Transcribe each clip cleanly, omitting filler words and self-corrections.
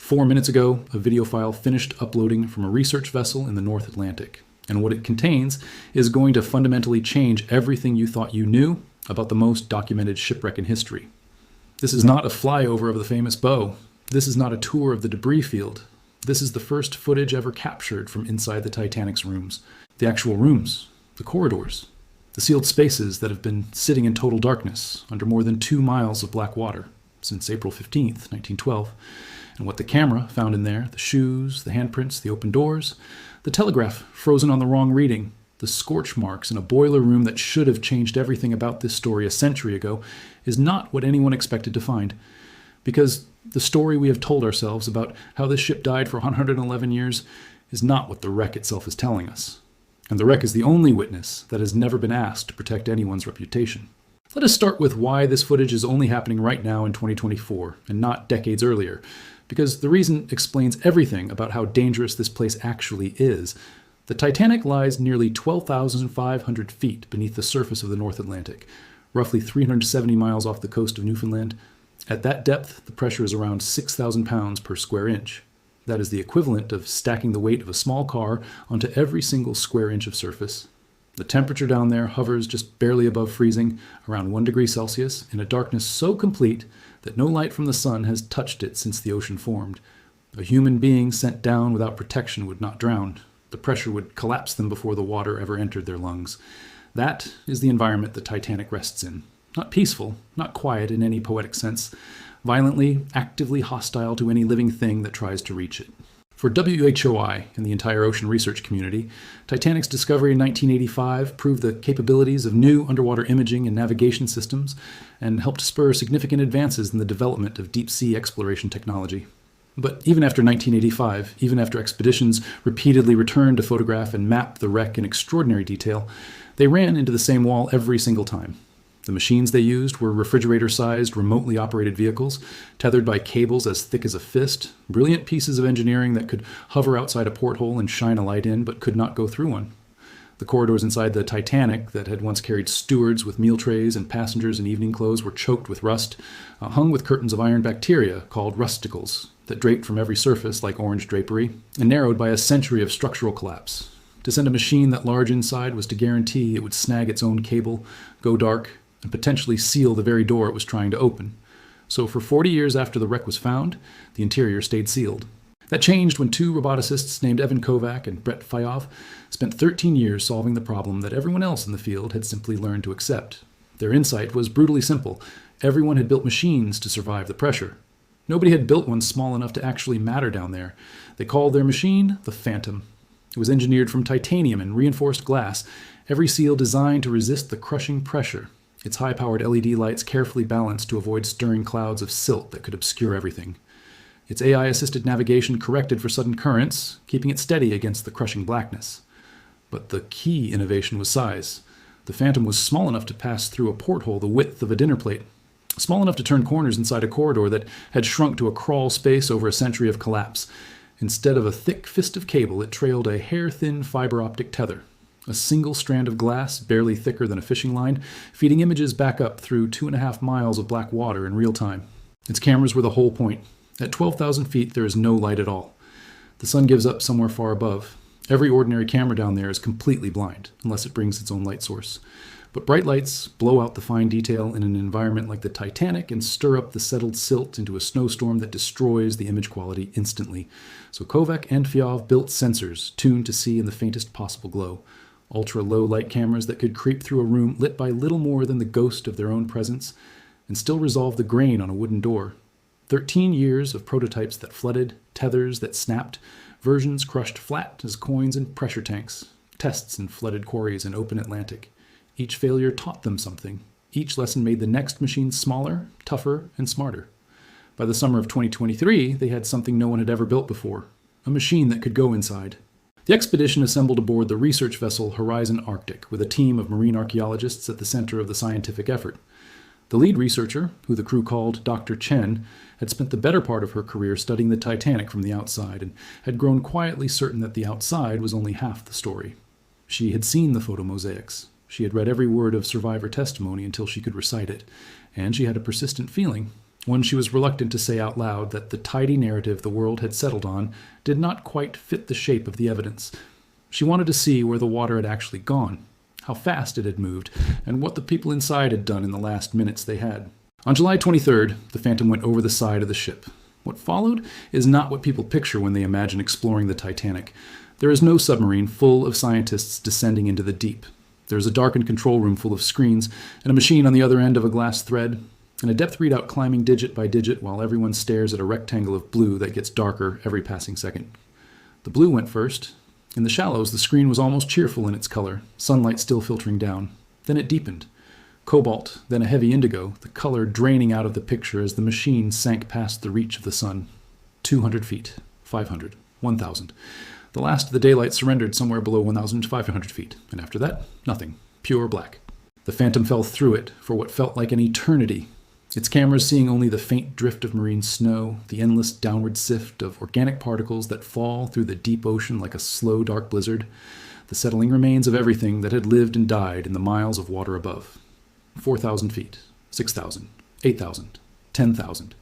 4 minutes ago, a video file finished uploading from a research vessel in the North Atlantic. And what it contains is going to fundamentally change everything you thought you knew about the most documented shipwreck in history. This is not a flyover of the famous bow. This is not a tour of the debris field. This is the first footage ever captured from inside the Titanic's rooms. The actual rooms, the corridors, the sealed spaces that have been sitting in total darkness under more than 2 miles of black water since April 15th, 1912. And what the camera found in there, the shoes, the handprints, the open doors, the telegraph frozen on the wrong reading, the scorch marks in a boiler room that should have changed everything about this story a century ago, is not what anyone expected to find. Because the story we have told ourselves about how this ship died for 111 years is not what the wreck itself is telling us. And the wreck is the only witness that has never been asked to protect anyone's reputation. Let us start with why this footage is only happening right now in 2024 and not decades earlier, because the reason explains everything about how dangerous this place actually is. The Titanic lies nearly 12,500 feet beneath the surface of the North Atlantic, roughly 370 miles off the coast of Newfoundland. At that depth, the pressure is around 6,000 pounds per square inch. That is the equivalent of stacking the weight of a small car onto every single square inch of surface. The temperature down there hovers just barely above freezing, around 1 degree Celsius, in a darkness so complete that no light from the sun has touched it since the ocean formed. A human being sent down without protection would not drown. The pressure would collapse them before the water ever entered their lungs. That is the environment the Titanic rests in. Not peaceful, not quiet in any poetic sense, violently, actively hostile to any living thing that tries to reach it. For WHOI and the entire ocean research community, Titanic's discovery in 1985 proved the capabilities of new underwater imaging and navigation systems and helped spur significant advances in the development of deep-sea exploration technology. But even after 1985, even after expeditions repeatedly returned to photograph and map the wreck in extraordinary detail, they ran into the same wall every single time. The machines they used were refrigerator-sized, remotely operated vehicles, tethered by cables as thick as a fist, brilliant pieces of engineering that could hover outside a porthole and shine a light in, but could not go through one. The corridors inside the Titanic, that had once carried stewards with meal trays and passengers in evening clothes, were choked with rust, hung with curtains of iron bacteria called rusticles, that draped from every surface like orange drapery, and narrowed by a century of structural collapse. To send a machine that large inside was to guarantee it would snag its own cable, go dark, and potentially seal the very door it was trying to open. So for 40 years after the wreck was found, the interior stayed sealed. That changed when 2 roboticists named Evan Kovac and Brett Fyov spent 13 years solving the problem that everyone else in the field had simply learned to accept. Their insight was brutally simple. Everyone had built machines to survive the pressure. Nobody had built one small enough to actually matter down there. They called their machine the Phantom. It was engineered from titanium and reinforced glass, every seal designed to resist the crushing pressure. Its high-powered LED lights carefully balanced to avoid stirring clouds of silt that could obscure everything. Its AI-assisted navigation corrected for sudden currents, keeping it steady against the crushing blackness. But the key innovation was size. The Phantom was small enough to pass through a porthole the width of a dinner plate, small enough to turn corners inside a corridor that had shrunk to a crawl space over a century of collapse. Instead of a thick fist of cable, it trailed a hair-thin fiber optic tether. A single strand of glass, barely thicker than a fishing line, feeding images back up through 2.5 miles of black water in real time. Its cameras were the whole point. At 12,000 feet, there is no light at all. The sun gives up somewhere far above. Every ordinary camera down there is completely blind, unless it brings its own light source. But bright lights blow out the fine detail in an environment like the Titanic and stir up the settled silt into a snowstorm that destroys the image quality instantly. So Kovac and Fyov built sensors tuned to see in the faintest possible glow. Ultra-low light cameras that could creep through a room lit by little more than the ghost of their own presence and still resolve the grain on a wooden door. 13 years of prototypes that flooded, tethers that snapped, versions crushed flat as coins in pressure tanks, tests in flooded quarries in open Atlantic. Each failure taught them something. Each lesson made the next machine smaller, tougher, and smarter. By the summer of 2023, they had something no one had ever built before, a machine that could go inside. The expedition assembled aboard the research vessel Horizon Arctic with a team of marine archaeologists at the center of the scientific effort. The lead researcher, who the crew called Dr. Chen, had spent the better part of her career studying the Titanic from the outside and had grown quietly certain that the outside was only half the story. She had seen the photomosaics. She had read every word of survivor testimony until she could recite it, and she had a persistent feeling, one she was reluctant to say out loud that the tidy narrative the world had settled on did not quite fit the shape of the evidence. She wanted to see where the water had actually gone, how fast it had moved, and what the people inside had done in the last minutes they had. On July 23rd, the Phantom went over the side of the ship. What followed is not what people picture when they imagine exploring the Titanic. There is no submarine full of scientists descending into the deep. There is a darkened control room full of screens, and a machine on the other end of a glass thread, and a depth readout climbing digit by digit while everyone stares at a rectangle of blue that gets darker every passing second. The blue went first. In the shallows, the screen was almost cheerful in its color, sunlight still filtering down. Then it deepened. Cobalt, then a heavy indigo, the color draining out of the picture as the machine sank past the reach of the sun. 200 feet, 500, 1,000. The last of the daylight surrendered somewhere below 1,500 feet, and after that, nothing, pure black. The Phantom fell through it for what felt like an eternity, its cameras seeing only the faint drift of marine snow, the endless downward sift of organic particles that fall through the deep ocean like a slow, dark blizzard, the settling remains of everything that had lived and died in the miles of water above. 4,000 feet, 6,000, 8,000, 10,000.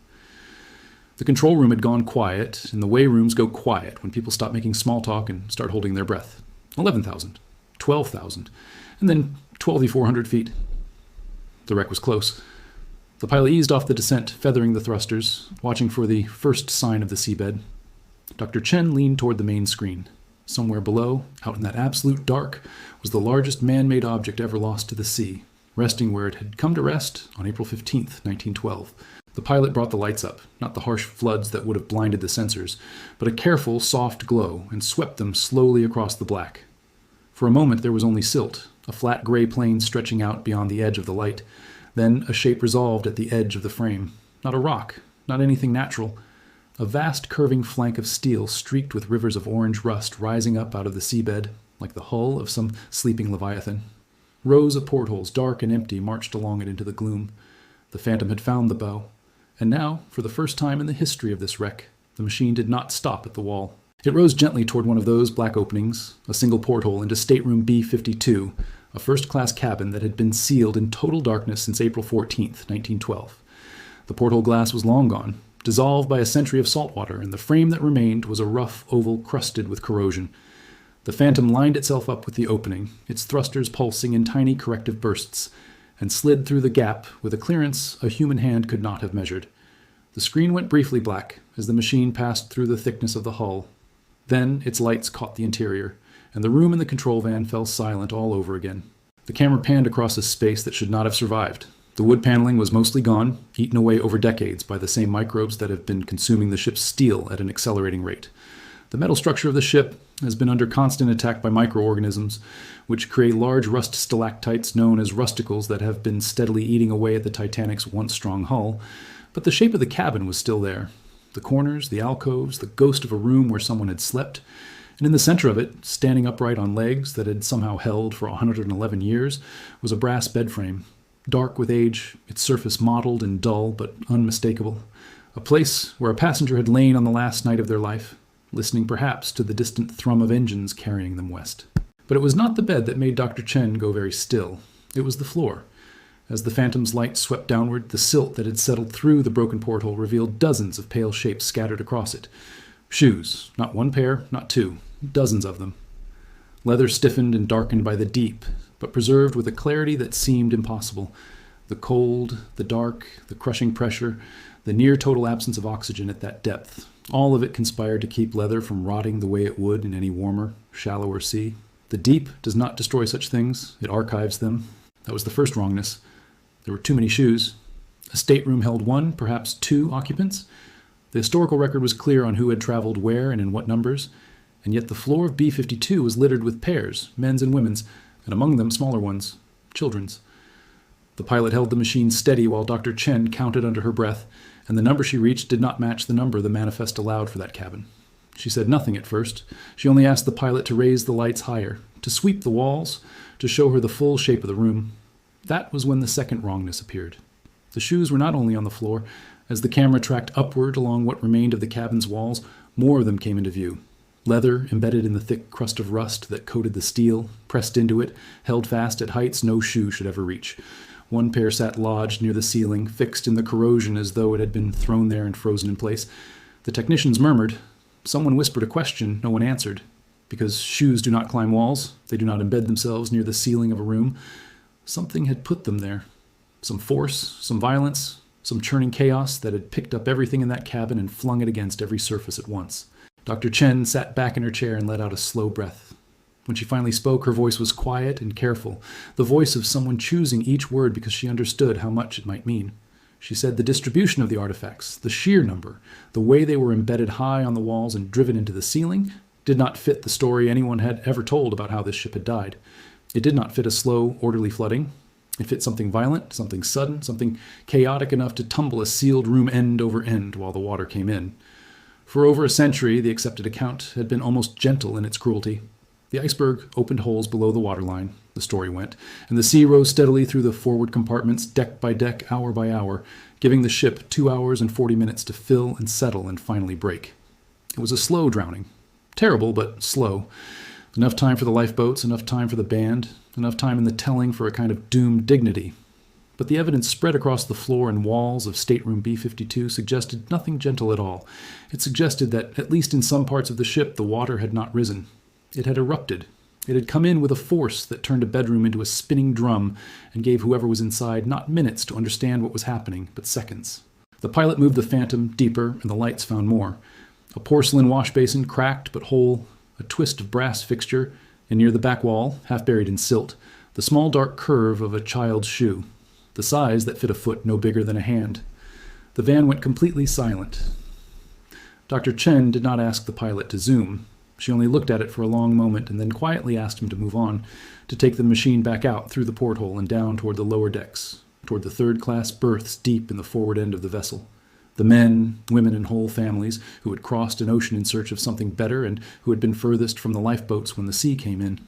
The control room had gone quiet, and the way rooms go quiet when people stop making small talk and start holding their breath. 11,000, 12,000, and then 2,400 feet. The wreck was close. The pilot eased off the descent, feathering the thrusters, watching for the first sign of the seabed. Dr. Chen leaned toward the main screen. Somewhere below, out in that absolute dark, was the largest man-made object ever lost to the sea, resting where it had come to rest on April 15th, 1912. The pilot brought the lights up, not the harsh floods that would have blinded the sensors, but a careful, soft glow, and swept them slowly across the black. For a moment there was only silt, a flat gray plane stretching out beyond the edge of the light. Then a shape resolved at the edge of the frame. Not a rock, not anything natural. A vast curving flank of steel streaked with rivers of orange rust rising up out of the seabed, like the hull of some sleeping leviathan. Rows of portholes, dark and empty, marched along it into the gloom. The Phantom had found the bow. And now, for the first time in the history of this wreck, the machine did not stop at the wall. It rose gently toward one of those black openings, a single porthole into stateroom B-52, a first-class cabin that had been sealed in total darkness since April 14th, 1912. The porthole glass was long gone, dissolved by a century of salt water, and the frame that remained was a rough oval crusted with corrosion. The Phantom lined itself up with the opening, its thrusters pulsing in tiny corrective bursts, and slid through the gap with a clearance a human hand could not have measured. The screen went briefly black as the machine passed through the thickness of the hull. Then its lights caught the interior, and the room in the control van fell silent all over again. The camera panned across a space that should not have survived. The wood paneling was mostly gone, eaten away over decades by the same microbes that have been consuming the ship's steel at an accelerating rate. The metal structure of the ship has been under constant attack by microorganisms, which create large rust stalactites known as rusticles that have been steadily eating away at the Titanic's once strong hull, but the shape of the cabin was still there. The corners, the alcoves, the ghost of a room where someone had slept, and in the center of it, standing upright on legs that had somehow held for 111 years, was a brass bed frame, dark with age, its surface mottled and dull but unmistakable. A place where a passenger had lain on the last night of their life, listening perhaps to the distant thrum of engines carrying them west. But it was not the bed that made Dr. Chen go very still. It was the floor. As the Phantom's light swept downward, the silt that had settled through the broken porthole revealed dozens of pale shapes scattered across it. Shoes, not one pair, not two, dozens of them. Leather stiffened and darkened by the deep, but preserved with a clarity that seemed impossible. The cold, the dark, the crushing pressure, the near-total absence of oxygen at that depth, all of it conspired to keep leather from rotting the way it would in any warmer, shallower sea. The deep does not destroy such things, it archives them. That was the first wrongness. There were too many shoes. A stateroom held one, perhaps two occupants. The historical record was clear on who had traveled where and in what numbers, and yet the floor of B-52 was littered with pairs, men's and women's, and among them smaller ones, children's. The pilot held the machine steady while Dr. Chen counted under her breath, and the number she reached did not match the number the manifest allowed for that cabin. She said nothing at first. She only asked the pilot to raise the lights higher, to sweep the walls, to show her the full shape of the room. That was when the second wrongness appeared. The shoes were not only on the floor. As the camera tracked upward along what remained of the cabin's walls, more of them came into view. Leather embedded in the thick crust of rust that coated the steel, pressed into it, held fast at heights no shoe should ever reach. One pair sat lodged near the ceiling, fixed in the corrosion as though it had been thrown there and frozen in place. The technicians murmured. Someone whispered a question no one answered. Because shoes do not climb walls, they do not embed themselves near the ceiling of a room. Something had put them there. Some force, some violence, some churning chaos that had picked up everything in that cabin and flung it against every surface at once. Dr. Chen sat back in her chair and let out a slow breath. When she finally spoke, her voice was quiet and careful, the voice of someone choosing each word because she understood how much it might mean. She said the distribution of the artifacts, the sheer number, the way they were embedded high on the walls and driven into the ceiling, did not fit the story anyone had ever told about how this ship had died. It did not fit a slow, orderly flooding. It fit something violent, something sudden, something chaotic enough to tumble a sealed room end over end while the water came in. For over a century, the accepted account had been almost gentle in its cruelty. The iceberg opened holes below the waterline, the story went, and the sea rose steadily through the forward compartments, deck by deck, hour by hour, giving the ship 2 hours and 40 minutes to fill and settle and finally break. It was a slow drowning. Terrible, but slow. Enough time for the lifeboats, enough time for the band, enough time in the telling for a kind of doomed dignity. But the evidence spread across the floor and walls of stateroom B-52 suggested nothing gentle at all. It suggested that, at least in some parts of the ship, the water had not risen. It had erupted. It had come in with a force that turned a bedroom into a spinning drum and gave whoever was inside not minutes to understand what was happening, but seconds. The pilot moved the Phantom deeper, and the lights found more. A porcelain wash basin, cracked but whole, a twist of brass fixture, and near the back wall, half buried in silt, the small dark curve of a child's shoe, the size that fit a foot no bigger than a hand. The van went completely silent. Dr. Chen did not ask the pilot to zoom. She only looked at it for a long moment and then quietly asked him to move on, to take the machine back out through the porthole and down toward the lower decks, toward the third-class berths deep in the forward end of the vessel. The men, women, and whole families who had crossed an ocean in search of something better and who had been furthest from the lifeboats when the sea came in.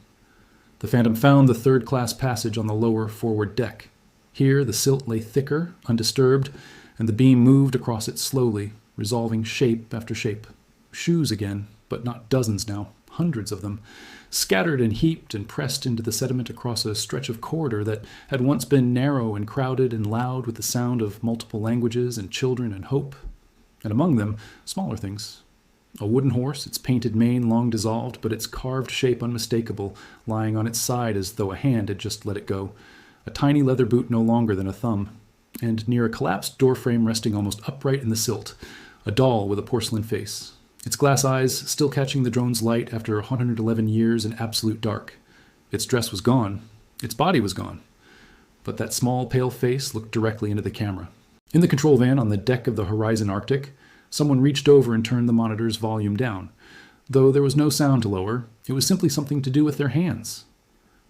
The Phantom found the third-class passage on the lower forward deck. Here the silt lay thicker, undisturbed, and the beam moved across it slowly, resolving shape after shape. Shoes again, but not dozens now, hundreds of them, scattered and heaped and pressed into the sediment across a stretch of corridor that had once been narrow and crowded and loud with the sound of multiple languages and children and hope. And among them, smaller things. A wooden horse, its painted mane long dissolved, but its carved shape unmistakable, lying on its side as though a hand had just let it go. A tiny leather boot no longer than a thumb. And near a collapsed doorframe resting almost upright in the silt, a doll with a porcelain face. Its glass eyes still catching the drone's light after 111 years in absolute dark. Its dress was gone. Its body was gone. But that small, pale face looked directly into the camera. In the control van on the deck of the Horizon Arctic, someone reached over and turned the monitor's volume down. Though there was no sound to lower, it was simply something to do with their hands.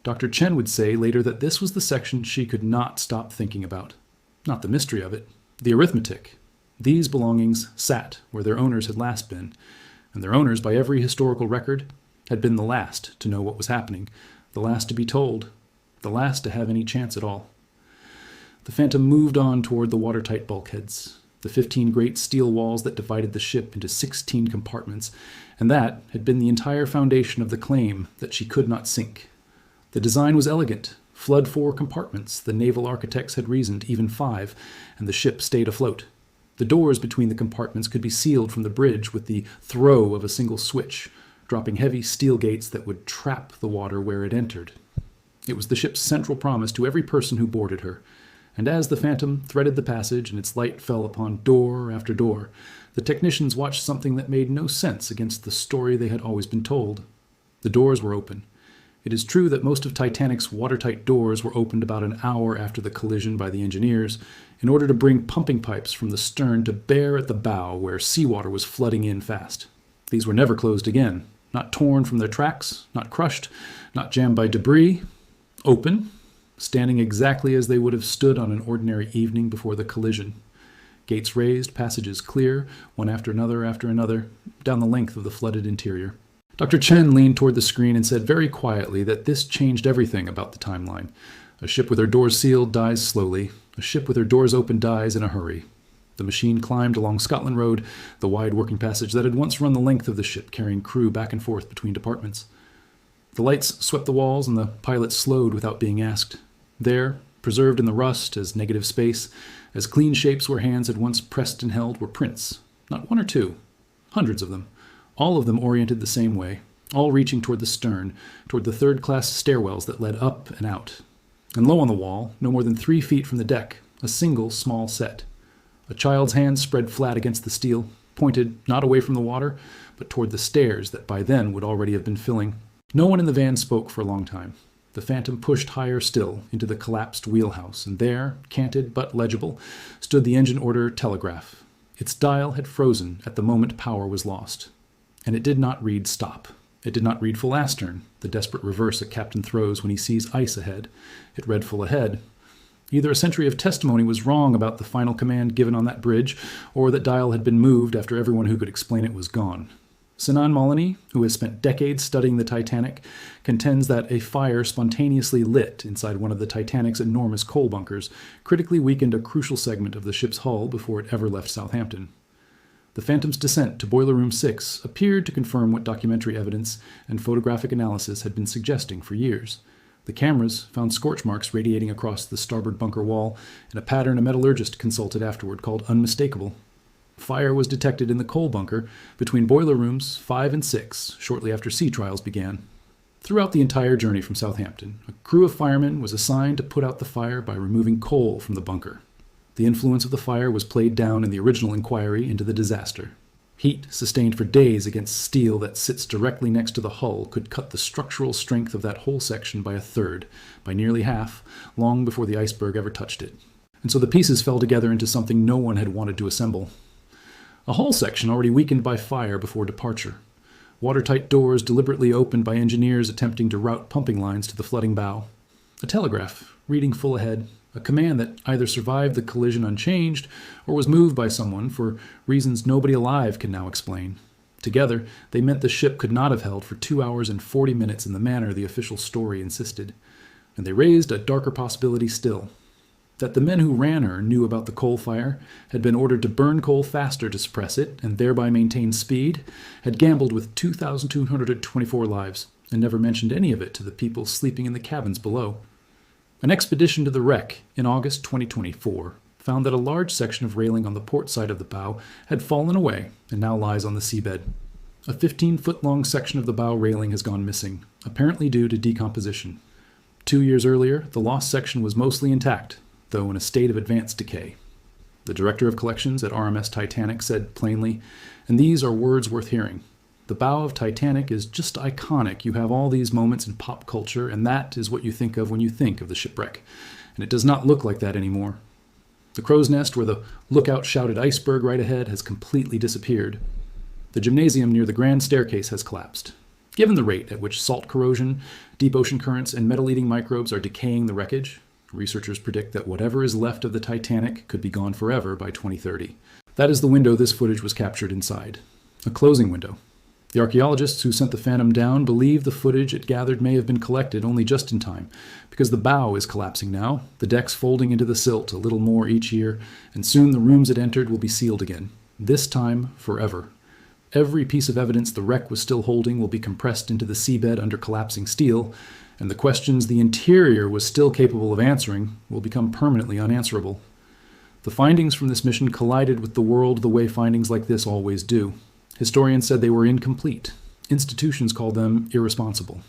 Dr. Chen would say later that this was the section she could not stop thinking about. Not the mystery of it, the arithmetic. These belongings sat where their owners had last been, and their owners, by every historical record, had been the last to know what was happening, the last to be told, the last to have any chance at all. The Phantom moved on toward the watertight bulkheads, the 15 great steel walls that divided the ship into 16 compartments, and that had been the entire foundation of the claim that she could not sink. The design was elegant. Flood 4 compartments, the naval architects had reasoned, even 5, and the ship stayed afloat. The doors between the compartments could be sealed from the bridge with the throw of a single switch, dropping heavy steel gates that would trap the water where it entered. It was the ship's central promise to every person who boarded her, and as the Phantom threaded the passage and its light fell upon door after door, the technicians watched something that made no sense against the story they had always been told. The doors were open. It is true that most of Titanic's watertight doors were opened about an hour after the collision by the engineers in order to bring pumping pipes from the stern to bear at the bow where seawater was flooding in fast. These were never closed again, not torn from their tracks, not crushed, not jammed by debris. Open, standing exactly as they would have stood on an ordinary evening before the collision. Gates raised, passages clear, one after another, down the length of the flooded interior. Dr. Chen leaned toward the screen and said very quietly that this changed everything about the timeline. A ship with her doors sealed dies slowly. A ship with her doors open dies in a hurry. The machine climbed along Scotland Road, the wide working passage that had once run the length of the ship, carrying crew back and forth between departments. The lights swept the walls and the pilot slowed without being asked. There, preserved in the rust as negative space, as clean shapes where hands had once pressed and held, were prints. Not one or two. Hundreds of them. All of them oriented the same way, all reaching toward the stern, toward the third-class stairwells that led up and out. And low on the wall, no more than 3 feet from the deck, a single small set. A child's hand spread flat against the steel, pointed not away from the water, but toward the stairs that by then would already have been filling. No one in the van spoke for a long time. The Phantom pushed higher still into the collapsed wheelhouse, and there, canted but legible, stood the engine order telegraph. Its dial had frozen at the moment power was lost. And it did not read stop. It did not read full astern, the desperate reverse a captain throws when he sees ice ahead. It read full ahead. Either a century of testimony was wrong about the final command given on that bridge, or that dial had been moved after everyone who could explain it was gone. Sinan Molyneux, who has spent decades studying the Titanic, contends that a fire spontaneously lit inside one of the Titanic's enormous coal bunkers critically weakened a crucial segment of the ship's hull before it ever left Southampton. The Phantom's descent to Boiler Room 6 appeared to confirm what documentary evidence and photographic analysis had been suggesting for years. The cameras found scorch marks radiating across the starboard bunker wall and a pattern a metallurgist consulted afterward called unmistakable. Fire was detected in the coal bunker between boiler rooms 5 and 6 shortly after sea trials began. Throughout the entire journey from Southampton, a crew of firemen was assigned to put out the fire by removing coal from the bunker. The influence of the fire was played down in the original inquiry into the disaster. Heat sustained for days against steel that sits directly next to the hull could cut the structural strength of that whole section by a third, by nearly half, long before the iceberg ever touched it. And so the pieces fell together into something no one had wanted to assemble. A hull section already weakened by fire before departure. Watertight doors deliberately opened by engineers attempting to route pumping lines to the flooding bow. A telegraph, reading full ahead, a command that either survived the collision unchanged or was moved by someone for reasons nobody alive can now explain. Together, they meant the ship could not have held for 2 hours and 40 minutes in the manner the official story insisted. And they raised a darker possibility still. That the men who ran her knew about the coal fire, had been ordered to burn coal faster to suppress it and thereby maintain speed, had gambled with 2,224 lives, and never mentioned any of it to the people sleeping in the cabins below. An expedition to the wreck in August 2024 found that a large section of railing on the port side of the bow had fallen away and now lies on the seabed. A 15-foot-long section of the bow railing has gone missing, apparently due to decomposition. 2 years earlier, the lost section was mostly intact, though in a state of advanced decay. The director of collections at RMS Titanic said plainly, and these are words worth hearing, "The bow of Titanic is just iconic. You have all these moments in pop culture, and that is what you think of when you think of the shipwreck. And it does not look like that anymore. The crow's nest where the lookout shouted iceberg right ahead has completely disappeared. The gymnasium near the grand staircase has collapsed. Given the rate at which salt corrosion, deep ocean currents, and metal-eating microbes are decaying the wreckage, researchers predict that whatever is left of the Titanic could be gone forever by 2030. That is the window this footage was captured inside. A closing window. The archaeologists who sent the Phantom down believe the footage it gathered may have been collected only just in time, because the bow is collapsing now, the decks folding into the silt a little more each year, and soon the rooms it entered will be sealed again. This time, forever. Every piece of evidence the wreck was still holding will be compressed into the seabed under collapsing steel, and the questions the interior was still capable of answering will become permanently unanswerable. The findings from this mission collided with the world the way findings like this always do. Historians said they were incomplete. Institutions called them irresponsible.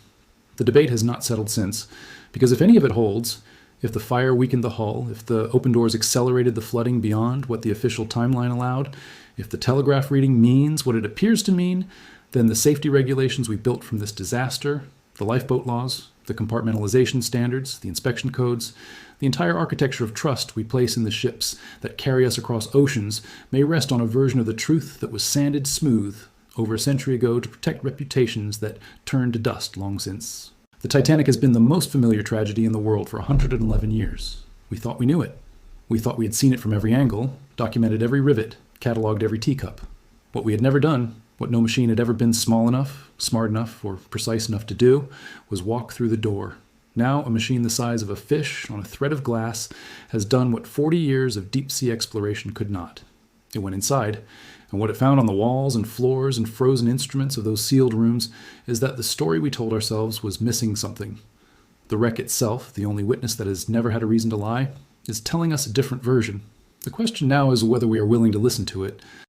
The debate has not settled since, because if any of it holds, if the fire weakened the hull, if the open doors accelerated the flooding beyond what the official timeline allowed, if the telegraph reading means what it appears to mean, then the safety regulations we built from this disaster, the lifeboat laws, the compartmentalization standards, the inspection codes, the entire architecture of trust we place in the ships that carry us across oceans may rest on a version of the truth that was sanded smooth over a century ago to protect reputations that turned to dust long since. The Titanic has been the most familiar tragedy in the world for 111 years. We thought we knew it. We thought we had seen it from every angle, documented every rivet, catalogued every teacup. What we had never done, what no machine had ever been small enough, smart enough, or precise enough to do, was walk through the door. Now, a machine the size of a fish on a thread of glass has done what 40 years of deep-sea exploration could not. It went inside, and what it found on the walls and floors and frozen instruments of those sealed rooms is that the story we told ourselves was missing something. The wreck itself, the only witness that has never had a reason to lie, is telling us a different version. The question now is whether we are willing to listen to it,